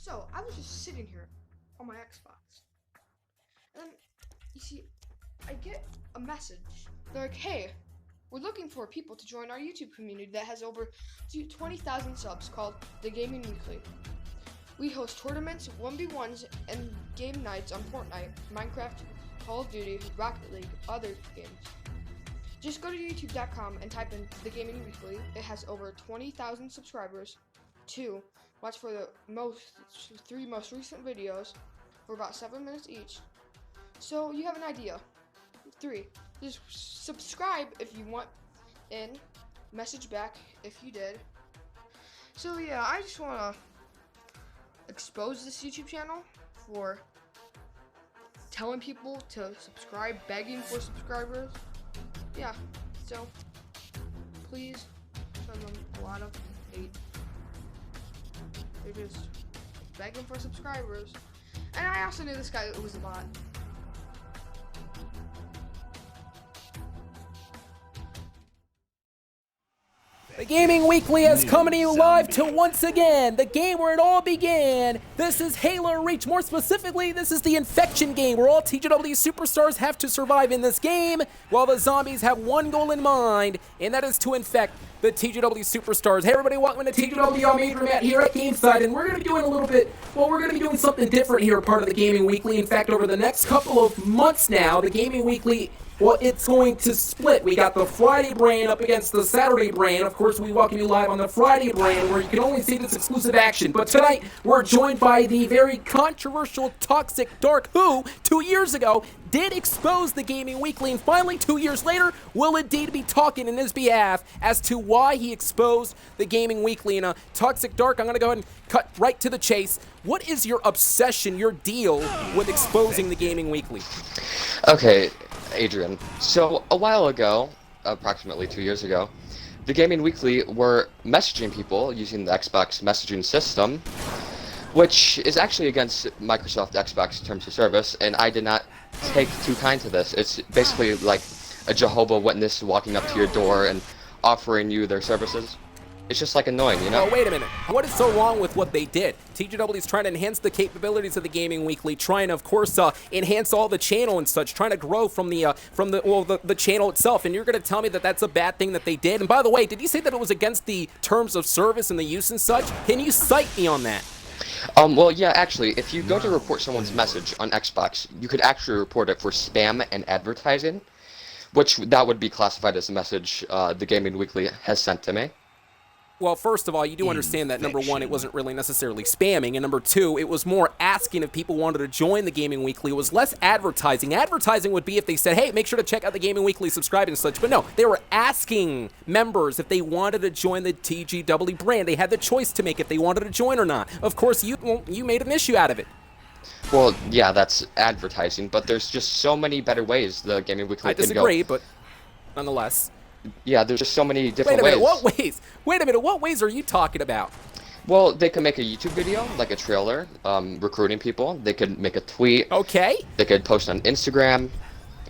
So I was just sitting here on my Xbox, and then you see, I get a message. They're like, "Hey, we're looking for people to join our YouTube community that has over 20,000 subs called The Gaming Weekly. We host tournaments, 1v1s, and game nights on Fortnite, Minecraft, Call of Duty, Rocket League, other games. Just go to youtube.com and type in The Gaming Weekly. It has over 20,000 subscribers. 2. Watch for the 3 most recent videos for about 7 minutes each. So you have an idea. 3. Just subscribe if you want and message back if you did. So yeah, I just want to expose this YouTube channel for telling people to subscribe, begging for subscribers. Yeah, so please send them a lot of hate. They're just begging for subscribers. And I also knew this guy was a bot. The Gaming Weekly has come to you live to once again, the game where it all began. This is Halo Reach. More specifically, this is the Infection game where all TGW superstars have to survive in this game, while the zombies have one goal in mind, and that is to infect the TGW superstars. Hey everybody, welcome to TGW. I'm Adrian here at GameSide, and we're going to be doing a little bit, well, we're going to be doing something different here, part of the Gaming Weekly. In fact, over the next couple of months now, the Gaming Weekly, well, it's going to split. We got the Friday brand up against the Saturday brand. Of course, we welcome you live on the Friday brand, where you can only see this exclusive action. But tonight, we're joined by the very controversial Toxic Dark, who, 2 years ago, did expose the Gaming Weekly, and finally, 2 years later, will indeed be talking in his behalf as to why he exposed the Gaming Weekly. And Toxic Dark, I'm going to go ahead and cut right to the chase. What is your obsession, your deal with exposing the Gaming Weekly? Okay, Adrian. So, a while ago, approximately 2 years ago, the Gaming Weekly were messaging people using the Xbox messaging system, which is actually against Microsoft Xbox terms of service, and I did not take too kind to this. It's basically like a Jehovah's Witness walking up to your door and offering you their services. It's just like annoying, you know? Oh, wait a minute. What is so wrong with what they did? TGW is trying to enhance the capabilities of the Gaming Weekly, trying to, of course, enhance all the channel and such, trying to grow from the channel itself. And you're going to tell me that that's a bad thing that they did? And by the way, did you say that it was against the terms of service and the use and such? Can you cite me on that? Well, yeah, actually, if you go to report someone's message on Xbox, you could actually report it for spam and advertising, which that would be classified as a message the Gaming Weekly has sent to me. Well, first of all, you do understand that, number one, it wasn't really necessarily spamming, and number two, it was more asking if people wanted to join the Gaming Weekly. It was less advertising. Advertising would be if they said, hey, make sure to check out the Gaming Weekly, subscribe and such, but no, they were asking members if they wanted to join the TGW brand. They had the choice to make if they wanted to join or not. Of course, you made an issue out of it. Well, yeah, that's advertising, but there's just so many better ways the Gaming Weekly can go. I disagree, but nonetheless. Yeah, there's just so many different ways. Wait a minute, what ways are you talking about? Well, they could make a YouTube video, like a trailer, recruiting people. They could make a tweet. Okay. They could post on Instagram.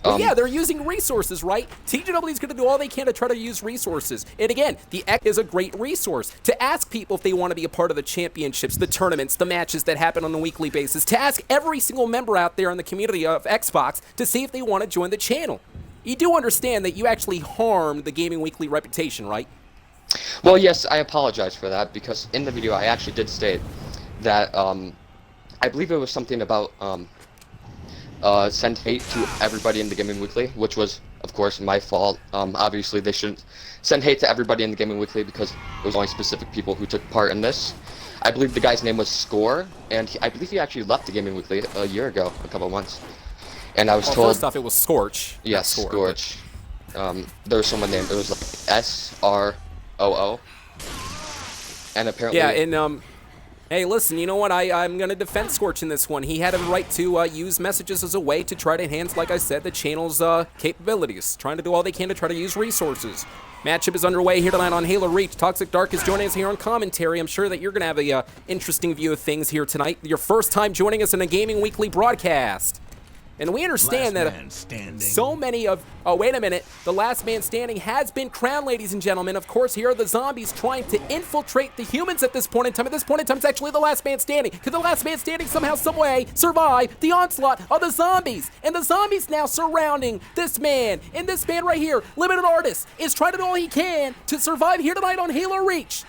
Well, yeah, they're using resources, right? TGW is going to do all they can to try to use resources. And again, the X is a great resource to ask people if they want to be a part of the championships, the tournaments, the matches that happen on a weekly basis, to ask every single member out there in the community of Xbox to see if they want to join the channel. You do understand that you actually harmed the Gaming Weekly reputation, right? Well, yes, I apologize for that, because in the video I actually did state that, I believe it was something about, send hate to everybody in the Gaming Weekly, which was, of course, my fault. Obviously they shouldn't send hate to everybody in the Gaming Weekly, because it was only specific people who took part in this. I believe the guy's name was Score, and I believe he actually left the Gaming Weekly a year ago, a couple months. And I was told. First off, it was Scorch. Yes, Scorch. There was someone named. It was like SROO. And apparently. Yeah, and hey, listen. You know what? I'm gonna defend Scorch in this one. He had a right to use messages as a way to try to enhance, like I said, the channel's capabilities. Trying to do all they can to try to use resources. Matchup is underway here tonight on Halo Reach. Toxic Dark is joining us here on commentary. I'm sure that you're gonna have a interesting view of things here tonight. Your first time joining us in a Gaming Weekly broadcast. And we understand that so many of... Oh, wait a minute. The last man standing has been crowned, ladies and gentlemen. Of course, here are the zombies trying to infiltrate the humans at this point in time. At this point in time, it's actually the last man standing. Could the last man standing somehow, some way survive the onslaught of the zombies? And the zombies now surrounding this man. And this man right here, Limited Artist, is trying to do all he can to survive here tonight on Halo Reach.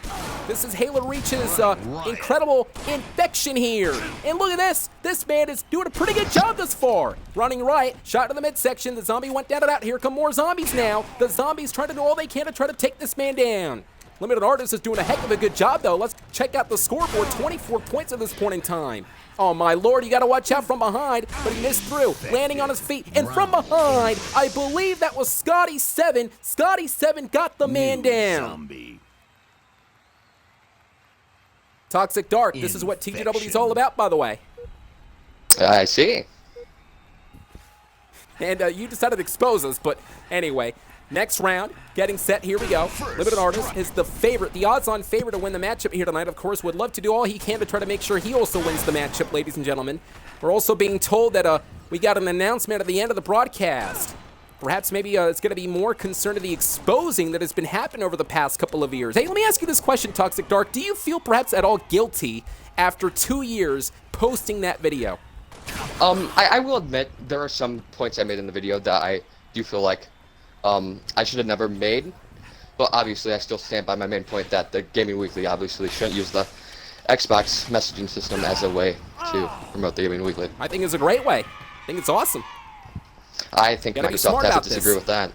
This is Halo Reach's incredible infection here. And look at this. This man is doing a pretty good job thus far. Running right, shot to the midsection. The zombie went down and out. Here come more zombies now. The zombies trying to do all they can to try to take this man down. Limited Artist is doing a heck of a good job, though. Let's check out the scoreboard. 24 points at this point in time. Oh, my Lord, you got to watch out from behind, but he missed through, landing on his feet. And from behind, I believe that was Scotty7. Scotty7 got the man down. Toxic Dark, this is what TGW is all about, by the way. I see. And you decided to expose us, but anyway, next round, getting set, here we go. Limited Artist is the favorite, the odds-on favorite to win the matchup here tonight. Of course, would love to do all he can to try to make sure he also wins the matchup, ladies and gentlemen. We're also being told that we got an announcement at the end of the broadcast. Perhaps maybe it's going to be more concerned to the exposing that has been happening over the past couple of years. Hey, let me ask you this question, Toxic Dark. Do you feel perhaps at all guilty after 2 years posting that video? I will admit there are some points I made in the video that I do feel like I should have never made. But obviously I still stand by my main point that the Gaming Weekly obviously shouldn't use the Xbox messaging system as a way to promote the Gaming Weekly. I think it's a great way. I think it's awesome. I think Microsoft has to disagree with that.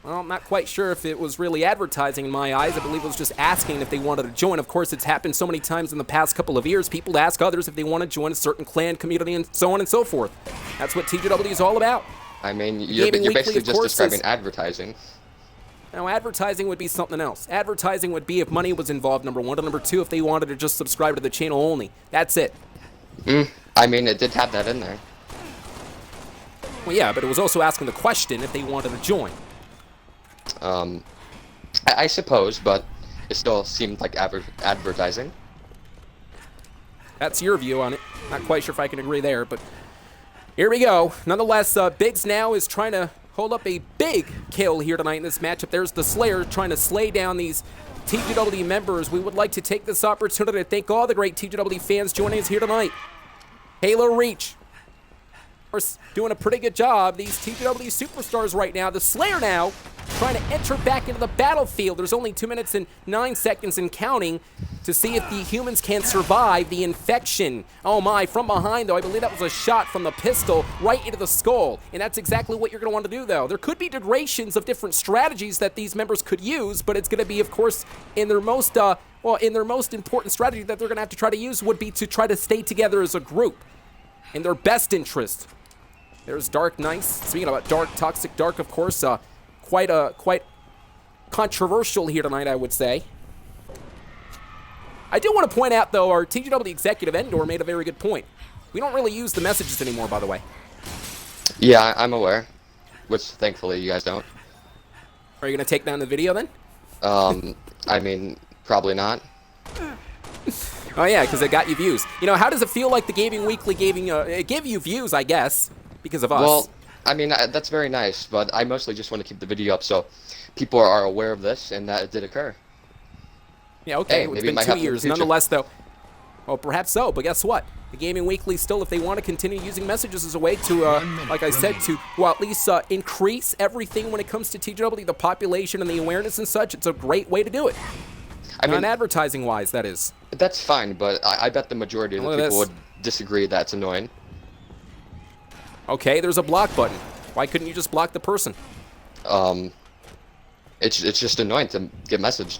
Well, I'm not quite sure if it was really advertising in my eyes. I believe it was just asking if they wanted to join. Of course, it's happened so many times in the past couple of years. People ask others if they want to join a certain clan, community, and so on and so forth. That's what TGW is all about. I mean, you're basically just describing advertising. Now, advertising would be something else. Advertising would be if money was involved, number one. And number two, if they wanted to just subscribe to the channel only. That's it. I mean, it did have that in there. Well, yeah, but it was also asking the question if they wanted to join. I suppose, but it still seemed like advertising. That's your view on it. Not quite sure if I can agree there, but here we go. Nonetheless, Biggs now is trying to hold up a big kill here tonight in this matchup. There's the Slayer trying to slay down these TGW members. We would like to take this opportunity to thank all the great TGW fans joining us here tonight. Halo Reach, of course, doing a pretty good job. These TGW superstars right now. The Slayer now trying to enter back into the battlefield. There's only 2 minutes and 9 seconds and counting to see if the humans can survive the infection. Oh my, from behind though, I believe that was a shot from the pistol right into the skull. And that's exactly what you're going to want to do though. There could be durations of different strategies that these members could use, but it's going to be, of course, in their most important strategy that they're going to have to try to use would be to try to stay together as a group in their best interest. There's Dark Nice. Speaking about Dark, Toxic Dark, of course, quite controversial here tonight, I would say. I do want to point out, though, our TGW executive Endor made a very good point. We don't really use the messages anymore, by the way. Yeah, I'm aware. Which, thankfully, you guys don't. Are you going to take down the video, then? I mean, probably not. Oh, yeah, because it got you views. You know, how does it feel like the Gaming Weekly it gave you views, I guess, because of us? Well, I mean, that's very nice, but I mostly just want to keep the video up so people are aware of this and that it did occur. Yeah, okay, hey, it's been 2 years. Nonetheless, though, well, perhaps so, but guess what? The Gaming Weekly still, if they want to continue using messages as a way to, like I said, to, well, at least increase everything when it comes to TGW, the population and the awareness and such, it's a great way to do it. I mean, advertising-wise, that is. That's fine, but I bet the majority of the people would disagree that's annoying. Okay, there's a block button. Why couldn't you just block the person? It's just annoying to get messaged.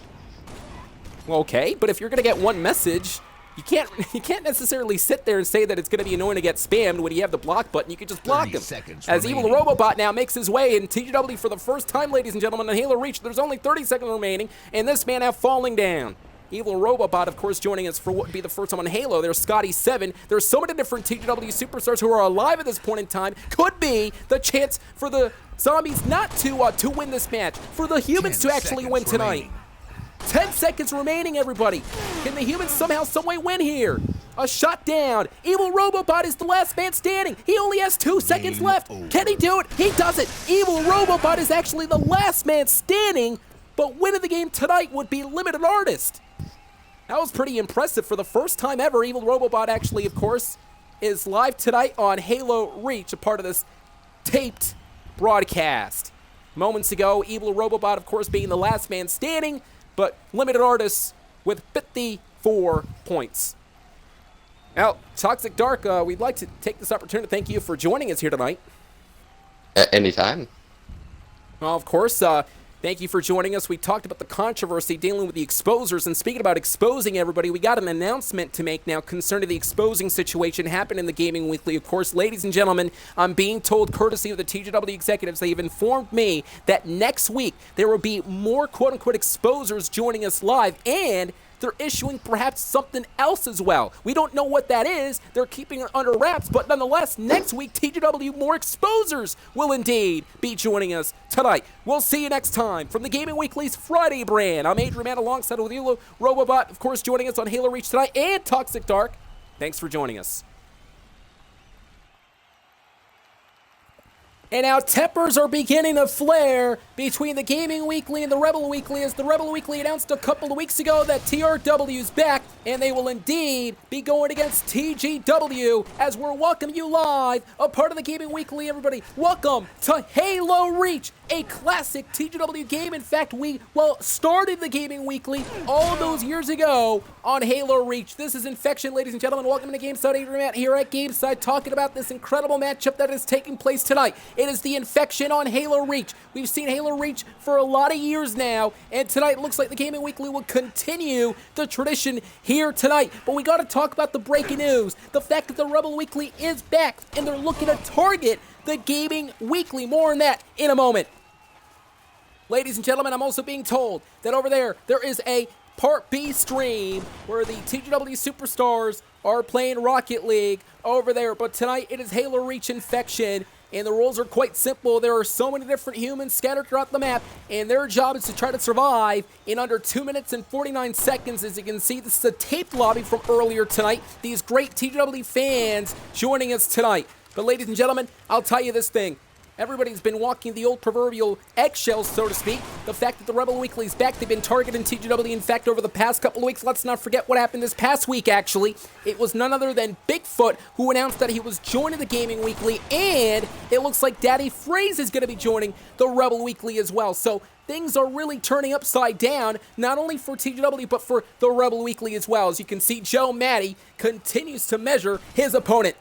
Well, okay, but if you're gonna get one message, you can't necessarily sit there and say that it's gonna be annoying to get spammed when you have the block button. You can just block him. As Evil Robobot now makes his way in TGW for the first time, ladies and gentlemen, on Halo Reach. There's only 30 seconds remaining, and this man now falling down. Evil Robobot, of course, joining us for what would be the first time on Halo. There's Scotty7. There's so many different TGW superstars who are alive at this point in time. Could be the chance for the zombies not to win this match, for the humans to actually win tonight. 10 seconds remaining, everybody. Can the humans somehow, some way win here? A shot down. Evil Robobot is the last man standing. He only has 2 seconds left. Can he do it? He does it. Evil Robobot is actually the last man standing, but winning the game tonight would be Limited Artist. That was pretty impressive. For the first time ever, Evil Robobot actually, of course, is live tonight on Halo Reach, a part of this taped broadcast. Moments ago, Evil Robobot, of course, being the last man standing, but Limited Artists with 54 points. Now, Toxic Dark, we'd like to take this opportunity to thank you for joining us here tonight. Anytime. Well, of course, thank you for joining us. We talked about the controversy dealing with the exposers, and speaking about exposing everybody, we got an announcement to make now concerning the exposing situation happened in the Gaming Weekly. Of course, ladies and gentlemen, I'm being told, courtesy of the TGW executives, they have informed me that next week there will be more quote-unquote exposers joining us live, and they're issuing perhaps something else as well. We don't know what that is. They're keeping it under wraps, but nonetheless, next week, TGW more exposers will indeed be joining us tonight. We'll see you next time from the Gaming Weekly's Friday brand. I'm Adrian, alongside with Evil Robobot, of course, joining us on Halo Reach tonight, and Toxic Dark. Thanks for joining us. And now tempers are beginning to flare between the Gaming Weekly and the Rebel Weekly, as the Rebel Weekly announced a couple of weeks ago that TRW's back, and they will indeed be going against TGW as we're welcoming you live, a part of the Gaming Weekly, everybody. Welcome to Halo Reach, a classic TGW game. In fact, we, started the Gaming Weekly all those years ago on Halo Reach. This is Infection, ladies and gentlemen. Welcome to GameSide. Adrian here at GameSide, talking about this incredible matchup that is taking place tonight. It is the Infection on Halo Reach. We've seen Halo Reach for a lot of years now, and tonight looks like the Gaming Weekly will continue the tradition here tonight. But we got to talk about the breaking news, the fact that the Rebel Weekly is back, and they're looking to target the Gaming Weekly. More on that in a moment. Ladies and gentlemen, I'm also being told that over there is a Part B stream where the TGW Superstars are playing Rocket League over there. But tonight it is Halo Reach Infection, and the rules are quite simple. There are so many different humans scattered throughout the map, and their job is to try to survive in under 2 minutes and 49 seconds. As you can see, this is a taped lobby from earlier tonight. These great TGW fans joining us tonight. But ladies and gentlemen, I'll tell you this thing. Everybody's been walking the old proverbial eggshells, so to speak. The fact that the Rebel Weekly is back, they've been targeting TGW. In fact, over the past couple of weeks, let's not forget what happened this past week, actually. It was none other than Bigfoot who announced that he was joining the Gaming Weekly, and it looks like Daddy Freeze is going to be joining the Rebel Weekly as well. So things are really turning upside down, not only for TGW, but for the Rebel Weekly as well. As you can see, Joe Matty continues to measure his opponent.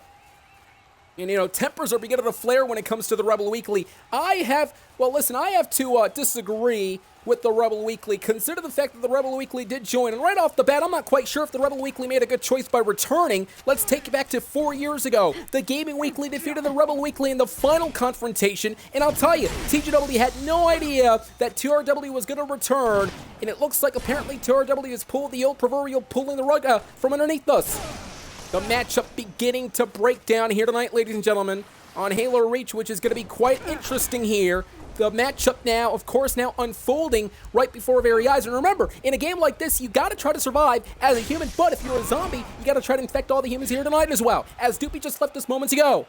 And, tempers are beginning to flare when it comes to the Rebel Weekly. I have to disagree with the Rebel Weekly. Consider the fact that the Rebel Weekly did join. And right off the bat, I'm not quite sure if the Rebel Weekly made a good choice by returning. Let's take it back to 4 years ago. The Gaming Weekly defeated the Rebel Weekly in the final confrontation. And I'll tell you, TGW had no idea that TRW was going to return. And it looks like apparently TRW has pulled the old proverbial pulling the rug from underneath us. The matchup beginning to break down here tonight, ladies and gentlemen, on Halo Reach, which is going to be quite interesting here. The matchup now, of course, now unfolding right before our very eyes. And remember, in a game like this, you got to try to survive as a human. But if you're a zombie, you got to try to infect all the humans here tonight as well, as Doopy just left us moments ago.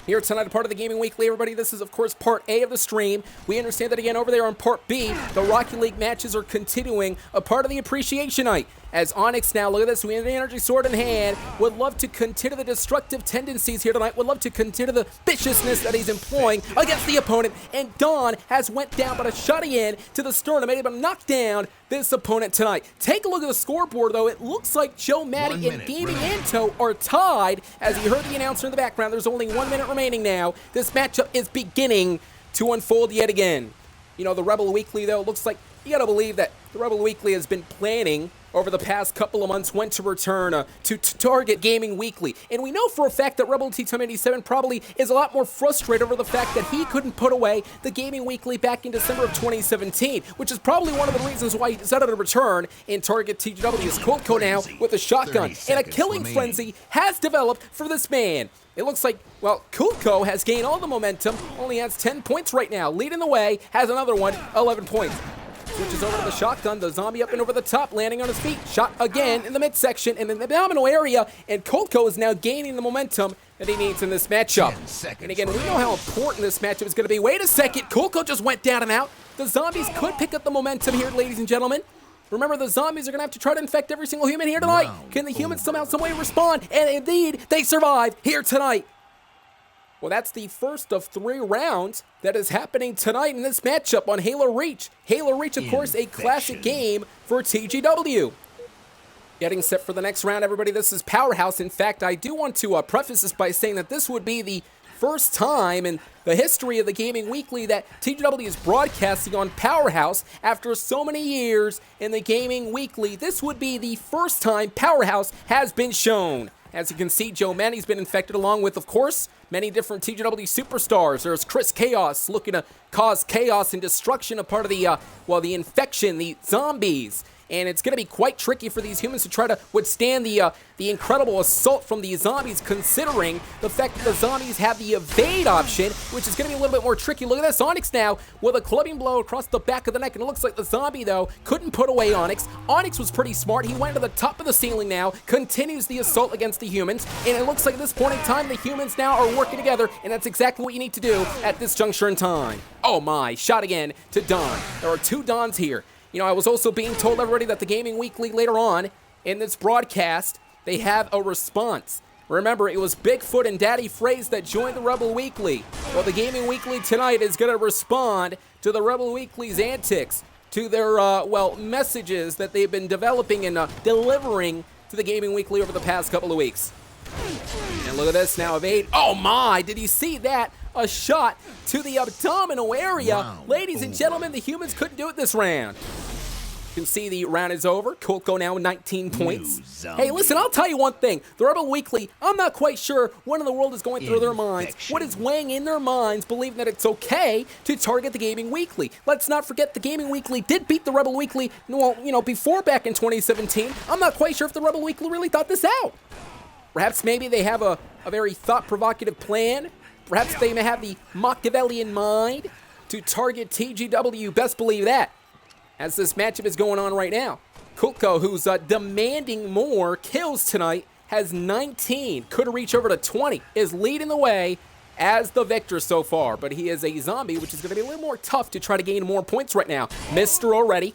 Here tonight, a part of the Gaming Weekly, everybody. This is, of course, Part A of the stream. We understand that, again, over there on Part B, the Rocket League matches are continuing, a part of the Appreciation Night. As Onyx now, look at this, we have the Energy Sword in hand, would love to continue the destructive tendencies here tonight, would love to continue the viciousness that he's employing against the opponent, and Dawn has went down, but a shot in to the sternum, able to knock down this opponent tonight. Take a look at the scoreboard, though. It looks like Joe Matty and Gaming Anto are tied. As you heard the announcer in the background, there's only 1 minute remaining now. This matchup is beginning to unfold yet again. The Rebel Weekly, though, looks like you got to believe that the Rebel Weekly has been planning over the past couple of months when to return to target Gaming Weekly. And we know for a fact that Rebel T1087 probably is a lot more frustrated over the fact that he couldn't put away the Gaming Weekly back in December of 2017, which is probably one of the reasons why he decided to return and target TGW's Coldco now with a shotgun. And a killing frenzy has developed for this man. It looks like, Coolco has gained all the momentum, only has 10 points right now. Leading the way, has another one, 11 points. Switches over to the shotgun. The zombie up and over the top, landing on his feet. Shot again in the midsection and in the abdominal area. And Kolko is now gaining the momentum that he needs in this matchup. And again, we know how important this matchup is going to be. Wait a second. Kolko just went down and out. The zombies could pick up the momentum here, ladies and gentlemen. Remember, the zombies are going to have to try to infect every single human here tonight. Can the humans somehow, some way respond? And indeed, they survive here tonight. Well, that's the first of 3 rounds that is happening tonight in this matchup on Halo Reach. Halo Reach, of course, a classic game for TGW. Getting set for the next round, everybody. This is Powerhouse. In fact, I do want to preface this by saying that this would be the first time in the history of the Gaming Weekly that TGW is broadcasting on Powerhouse after so many years in the Gaming Weekly. This would be the first time Powerhouse has been shown. As you can see, Joe Manny's been infected along with, of course, many different TGW superstars. There's Chris Chaos looking to cause chaos and destruction, a part of the, the infection, the zombies. And it's going to be quite tricky for these humans to try to withstand the incredible assault from the zombies, considering the fact that the zombies have the evade option, which is going to be a little bit more tricky. Look at this, Onyx now with a clubbing blow across the back of the neck, and it looks like the zombie, though, couldn't put away Onyx. Onyx was pretty smart. He went to the top of the ceiling now, continues the assault against the humans, and it looks like at this point in time, the humans now are working together, and that's exactly what you need to do at this juncture in time. Oh my, shot again to Don. There are 2 Dons here. You know, I was also being told, everybody, that the Gaming Weekly later on in this broadcast, they have a response. Remember, it was Bigfoot and Daddy Phrase that joined the Rebel Weekly. Well, the Gaming Weekly tonight is going to respond to the Rebel Weekly's antics, to their, messages that they've been developing and delivering to the Gaming Weekly over the past couple of weeks. And look at this now, evade. Oh my, did you see that? A shot to the abdominal area. Wow. Ladies and gentlemen, the humans couldn't do it this round. You can see the round is over. Kolko now with 19 points. Hey, listen, I'll tell you one thing. The Rebel Weekly, I'm not quite sure what in the world is going through their minds. What is weighing in their minds, believing that it's okay to target the Gaming Weekly. Let's not forget the Gaming Weekly did beat the Rebel Weekly, well, before back in 2017. I'm not quite sure if the Rebel Weekly really thought this out. Perhaps maybe they have a very thought-provocative plan. Perhaps they may have the Machiavellian mind to target TGW. Best believe that. As this matchup is going on right now. Kolko, who's demanding more kills tonight, has 19. Could reach over to 20. Is leading the way as the victor so far. But he is a zombie, which is going to be a little more tough to try to gain more points right now. Mister already.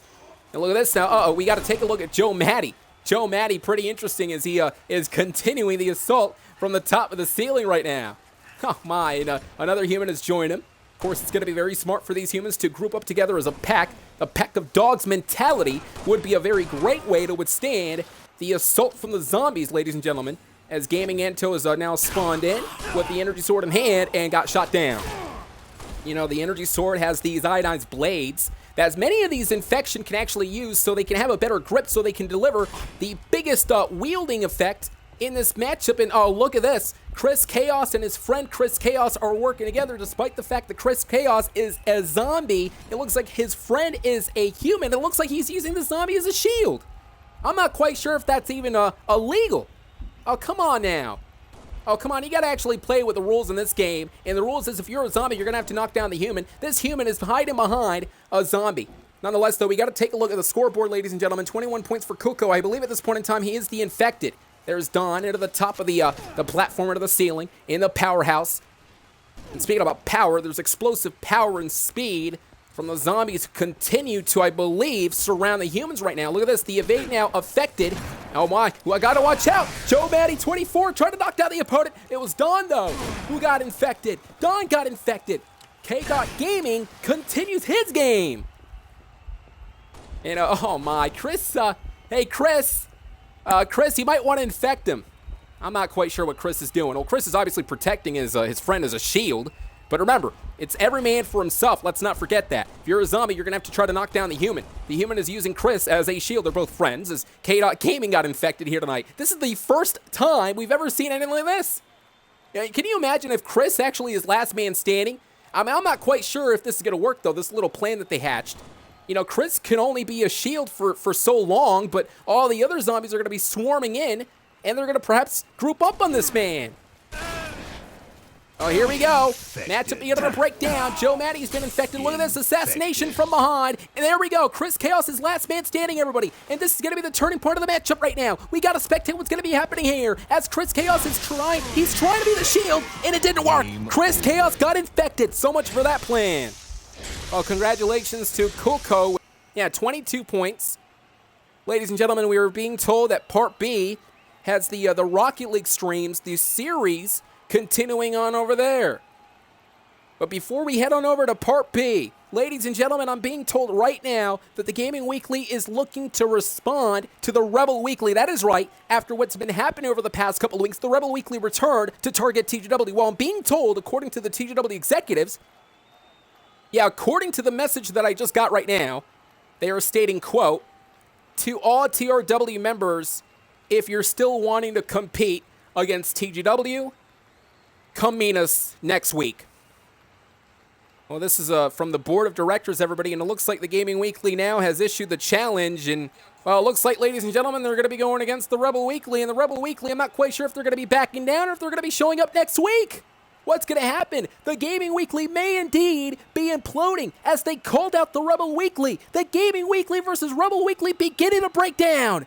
And look at this now. We got to take a look at Joe Matty. Joe Matty, pretty interesting as he is continuing the assault from the top of the ceiling right now. Oh my, and another human has joined him. Of course, it's going to be very smart for these humans to group up together as a pack. A pack of dogs mentality would be a very great way to withstand the assault from the zombies, ladies and gentlemen, as Gaming Anto is now spawned in with the energy sword in hand and got shot down. You know, the energy sword has these iodized blades that as many of these infection can actually use so they can have a better grip, so they can deliver the biggest wielding effect in this matchup. And oh, look at this. Chris Chaos and his friend Chris Chaos are working together despite the fact that Chris Chaos is a zombie. It looks like his friend is a human. It looks like he's using the zombie as a shield. I'm not quite sure if that's even illegal. Oh, come on now. Oh, come on. You got to actually play with the rules in this game. And the rules is if you're a zombie, you're going to have to knock down the human. This human is hiding behind a zombie. Nonetheless, though, we got to take a look at the scoreboard, ladies and gentlemen. 21 points for Kolko. I believe at this point in time, he is the infected. There's Don into the top of the platform, into the ceiling, in the powerhouse. And speaking about power, there's explosive power and speed from the zombies who continue to, I believe, surround the humans right now. Look at this. The evade now affected. Oh, my. Well, I got to watch out. Joe Matty, 24, tried to knock down the opponent. It was Don, though, who got infected. Don got infected. K-Dot Gaming continues his game. And, oh, my. Chris, hey, Chris. Chris, you might want to infect him. I'm not quite sure what Chris is doing. Well, Chris is obviously protecting his friend as a shield. But remember, it's every man for himself. Let's not forget that. If you're a zombie, you're going to have to try to knock down the human. The human is using Chris as a shield. They're both friends, as K-Dot Gaming got infected here tonight. This is the first time we've ever seen anything like this. Can you imagine if Chris actually is last man standing? I mean, I'm not quite sure if this is going to work, though, this little plan that they hatched. You know, Chris can only be a shield for so long, but all the other zombies are going to be swarming in, and they're going to perhaps group up on this man. Oh, here we go. Matchup beginning to break down. Joe Maddie's been infected. Look at this assassination from behind. And there we go. Chris Chaos is last man standing, everybody. And this is going to be the turning point of the matchup right now. We got to spectate what's going to be happening here. As Chris Chaos is trying, he's trying to be the shield, and it didn't work. Chris Chaos got infected. So much for that plan. Well, congratulations to Coco. Yeah, 22 points. Ladies and gentlemen, we were being told that Part B has the Rocket League streams, the series, continuing on over there. But before we head on over to Part B, ladies and gentlemen, I'm being told right now that the Gaming Weekly is looking to respond to the Rebel Weekly. That is right. After what's been happening over the past couple of weeks, the Rebel Weekly returned to target TGW. Well, I'm being told, according to the TGW executives, according to the message that I just got right now, they are stating, quote, to all TRW members, if you're still wanting to compete against TGW, come meet us next week. Well, this is from the board of directors, everybody, and it looks like the Gaming Weekly now has issued the challenge, and, well, it looks like, ladies and gentlemen, they're going to be going against the Rebel Weekly, and the Rebel Weekly, I'm not quite sure if they're going to be backing down or if they're going to be showing up next week. What's going to happen? The Gaming Weekly may indeed be imploding as they called out the Rebel Weekly. The Gaming Weekly versus Rebel Weekly beginning to break down.